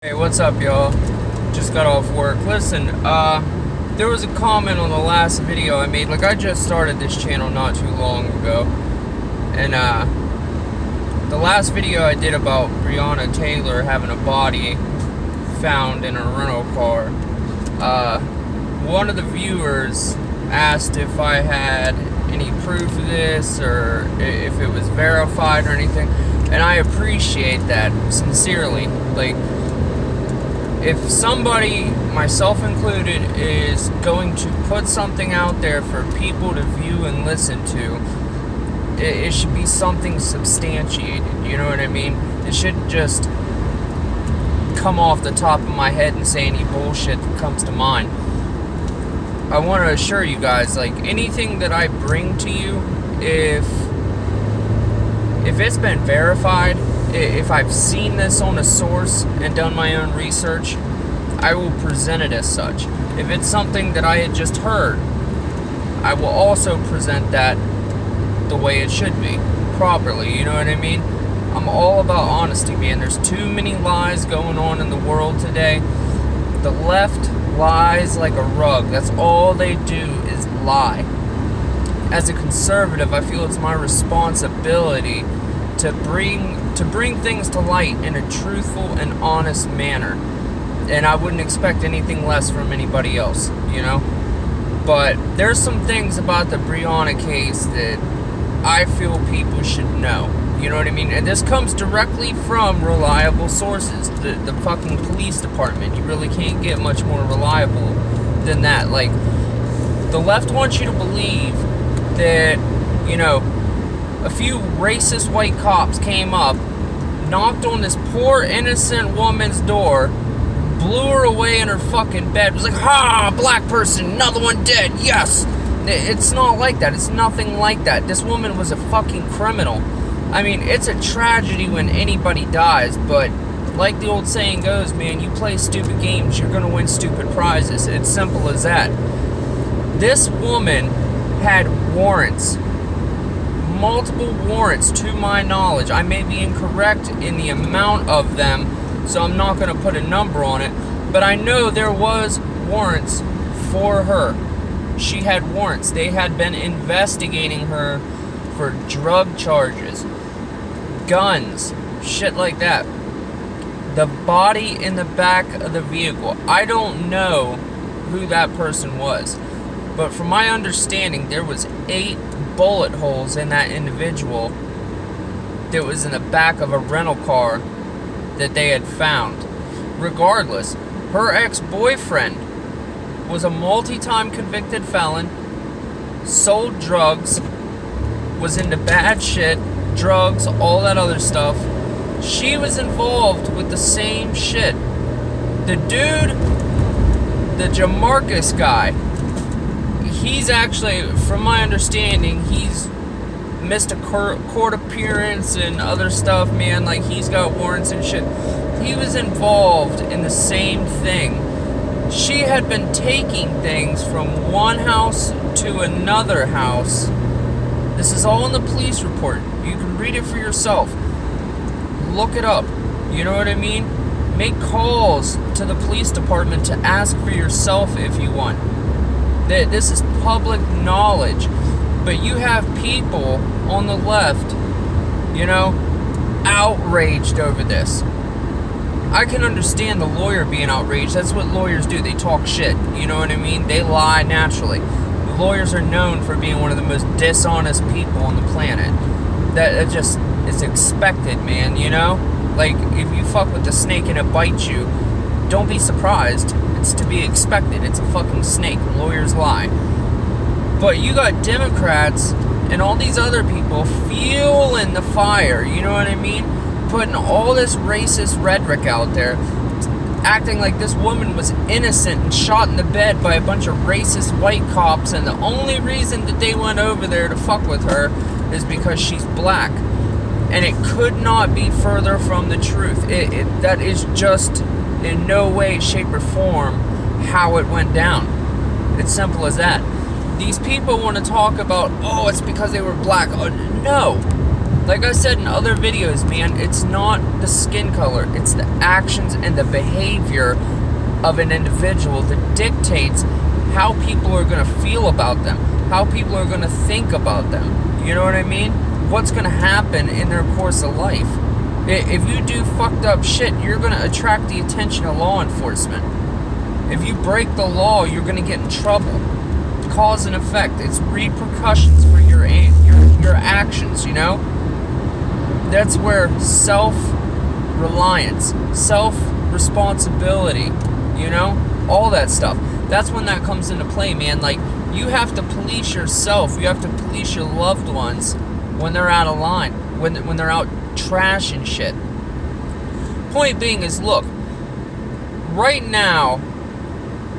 Hey, what's up, y'all? Just got off work. Listen, there was a comment on the last video I made. Like, I just started this channel not too long ago. And, the last video I did about Breonna Taylor having a body found in a rental car, one of the viewers asked if I had any proof of this or if it was verified or anything. And I appreciate that, sincerely. Like, if somebody, myself included, is going to put something out there for people to view and listen to, it should be something substantiated, you know what I mean? It shouldn't just come off the top of my head and say any bullshit that comes to mind. I want to assure you guys, like, anything that I bring to you, if it's been verified, if I've seen this on a source and done my own research, I will present it as such. If it's something that I had just heard, I will also present that the way it should be, properly, you know what I mean? I'm all about honesty, man. There's too many lies going on in the world today. The left lies like a rug. That's all they do is lie. As a conservative, I feel it's my responsibility to bring things to light in a truthful and honest manner. And I wouldn't expect anything less from anybody else, you know? But there's some things about the Breonna case that I feel people should know. You know what I mean? And this comes directly from reliable sources. The fucking police department. You really can't get much more reliable than that. Like, the left wants you to believe that, you know, a few racist white cops came up, knocked on this poor innocent woman's door, blew her away in her fucking bed, was like, ha, black person, another one dead, yes. It's not like that. It's nothing like that. This woman was a fucking criminal. I mean, it's a tragedy when anybody dies, but like the old saying goes, man, you play stupid games, you're gonna win stupid prizes. It's simple as that. This woman had warrants, multiple warrants to my knowledge. I may be incorrect in the amount of them, so I'm not going to put a number on it, but I know there was warrants for her. She had warrants. They had been investigating her for drug charges, guns, shit like that. The body in the back of the vehicle, I don't know who that person was, but from my understanding, there was 8 bullet holes in that individual that was in the back of a rental car that they had found. Regardless, her ex-boyfriend was a multi-time convicted felon, sold drugs, was into bad shit, drugs, all that other stuff. She was involved with the same shit. The dude, the Jamarcus guy, he's actually, from my understanding, he's missed a court appearance and other stuff, man. Like, he's got warrants and shit. He was involved in the same thing. She had been taking things from one house to another house. This is all in the police report. You can read it for yourself. Look it up. You know what I mean? Make calls to the police department to ask for yourself if you want. This is public knowledge, but you have people on the left, you know, outraged over this. I can understand the lawyer being outraged. That's what lawyers do. They talk shit, you know what I mean? They lie naturally. Lawyers are known for being one of the most dishonest people on the planet. That just is expected, man, you know? Like, if you fuck with the snake and it bites you, don't be surprised. It's to be expected. It's a fucking snake. Lawyers lie. But you got Democrats and all these other people fueling the fire, you know what I mean? Putting all this racist rhetoric out there, acting like this woman was innocent and shot in the bed by a bunch of racist white cops, and the only reason that they went over there to fuck with her is because she's black. And it could not be further from the truth. That is just in no way, shape, or form how it went down. It's simple as that. These people want to talk about, oh, it's because they were black. Oh, no. Like I said in other videos, man, it's not the skin color, it's the actions and the behavior of an individual that dictates how people are going to feel about them, how people are going to think about them. You know what I mean? What's going to happen in their course of life. If you do fucked up shit, you're going to attract the attention of law enforcement. If you break the law, you're going to get in trouble. Cause and effect. It's repercussions for your actions, you know? That's where self-reliance, self-responsibility, you know? All that stuff. That's when that comes into play, man. Like, you have to police yourself. You have to police your loved ones when they're out of line, when they're out trashing shit. Point being is, look, right now,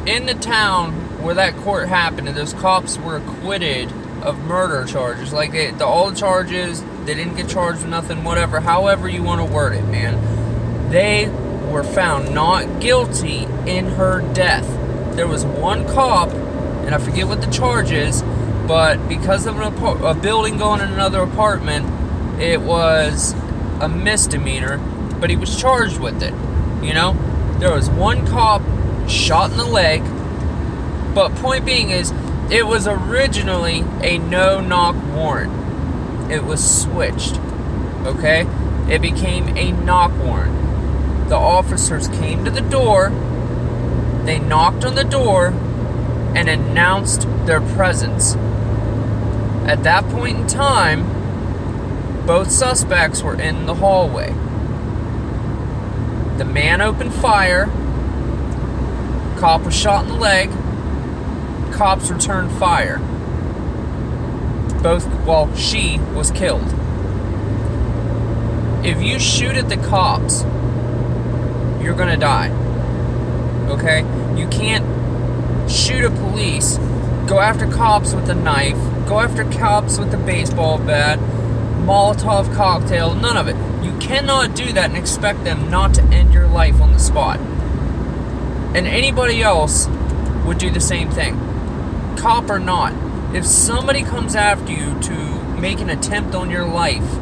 in the town where that court happened and those cops were acquitted of murder charges, like all the charges, they didn't get charged with nothing, whatever, however you want to word it, man. They were found not guilty in her death. There was one cop, and I forget what the charge is, but because of a building going in another apartment, it was a misdemeanor, but he was charged with it, you know? There was one cop shot in the leg, but point being is, it was originally a no-knock warrant. It was switched, okay? It became a knock warrant. The officers came to the door, they knocked on the door, and announced their presence. At that point in time, both suspects were in the hallway. The man opened fire. Cop was shot in the leg. Cops returned fire. She was killed. If you shoot at the cops, you're gonna die. Okay? You can't shoot a police, go after cops with a knife, go after cops with a baseball bat, Molotov cocktail, none of it. You cannot do that and expect them not to end your life on the spot. And anybody else would do the same thing. Cop or not. If somebody comes after you to make an attempt on your life,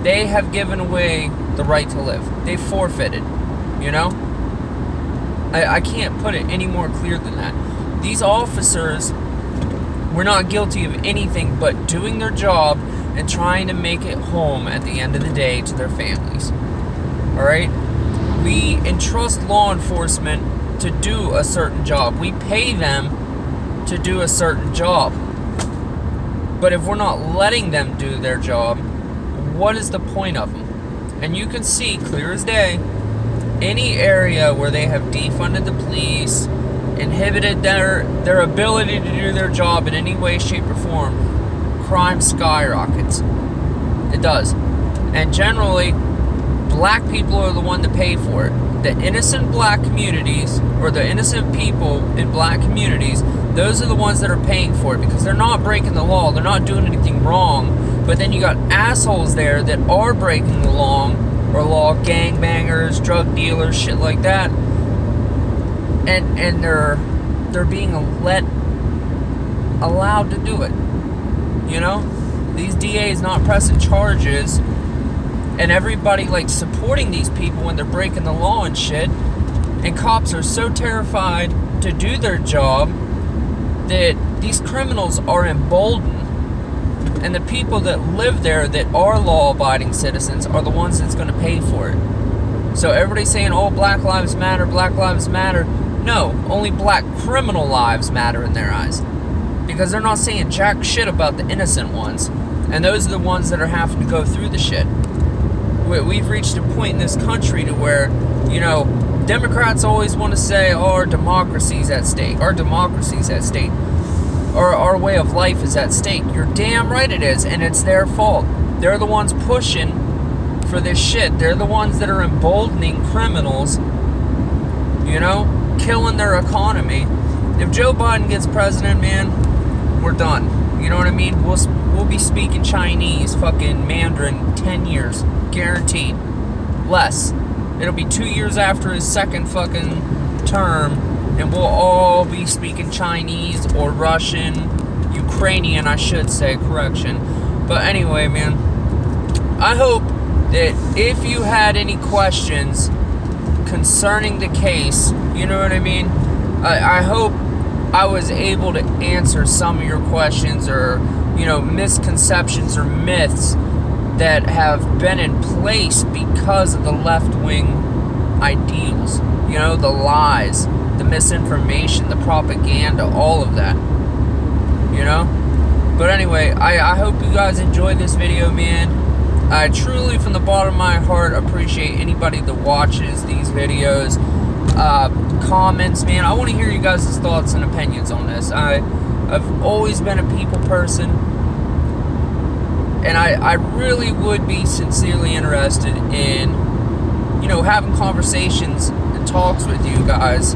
they have given away the right to live. They forfeited, you know? I can't put it any more clear than that. These officers were not guilty of anything but doing their job and trying to make it home at the end of the day to their families. Alright? We entrust law enforcement to do a certain job. We pay them to do a certain job. But if we're not letting them do their job, what is the point of them? And you can see, clear as day, any area where they have defunded the police, inhibited their ability to do their job in any way, shape, or form, crime skyrockets. It does. And generally, black people are the one to pay for it. The innocent black communities, or the innocent people in black communities, those are the ones that are paying for it, because they're not breaking the law, they're not doing anything wrong, but then you got assholes there that are breaking the law, gangbangers, drug dealers, shit like that, and they're being allowed to do it, you know? These DAs not pressing charges, and everybody like supporting these people when they're breaking the law and shit, and cops are so terrified to do their job that these criminals are emboldened, and the people that live there that are law-abiding citizens are the ones that's going to pay for it. So everybody's saying, oh, Black Lives Matter, Black Lives Matter. No, only black criminal lives matter in their eyes, because they're not saying jack shit about the innocent ones, and those are the ones that are having to go through the shit. We've reached a point in this country to where, you know, Democrats always want to say, oh, our democracy's at stake, our democracy's at stake, or our way of life is at stake. You're damn right it is, and it's their fault. They're the ones pushing for this shit. They're the ones that are emboldening criminals, you know, killing their economy. If Joe Biden gets president, man, we're done. You know what I mean? We'll be speaking Chinese, fucking Mandarin, 10 years, guaranteed. Less. It'll be 2 years after his second fucking term, and we'll all be speaking Chinese or Russian, Ukrainian, I should say, correction. But anyway, man, I hope that if you had any questions concerning the case, you know what I mean? I hope I was able to answer some of your questions, or, you know, misconceptions or myths that have been in place because of the left-wing ideals. You know, the lies, the misinformation, the propaganda, all of that. You know? But anyway, I hope you guys enjoyed this video, man. I truly, from the bottom of my heart, appreciate anybody that watches these videos. Comments, man. I want to hear you guys' thoughts and opinions on this. I've always been a people person, and I really would be sincerely interested in, you know, having conversations and talks with you guys,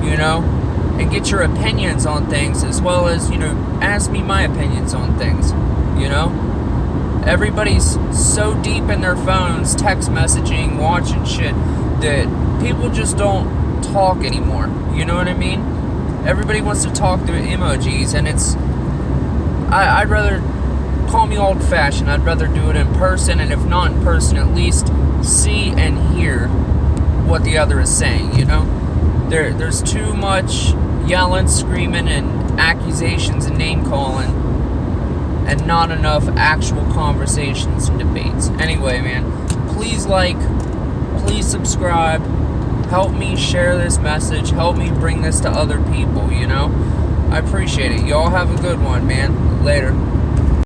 you know, and get your opinions on things, as well as, you know, ask me my opinions on things, you know. Everybody's so deep in their phones, text messaging, watching shit, that people just don't talk anymore. You know what I mean? Everybody wants to talk through emojis, and it's... I'd rather... Call me old-fashioned. I'd rather do it in person, and if not in person, at least see and hear what the other is saying, you know? There's too much yelling, screaming, and accusations and name-calling, and not enough actual conversations and debates. Anyway, man, please like, please subscribe, help me share this message, help me bring this to other people, you know? I appreciate it. Y'all have a good one, man. Later.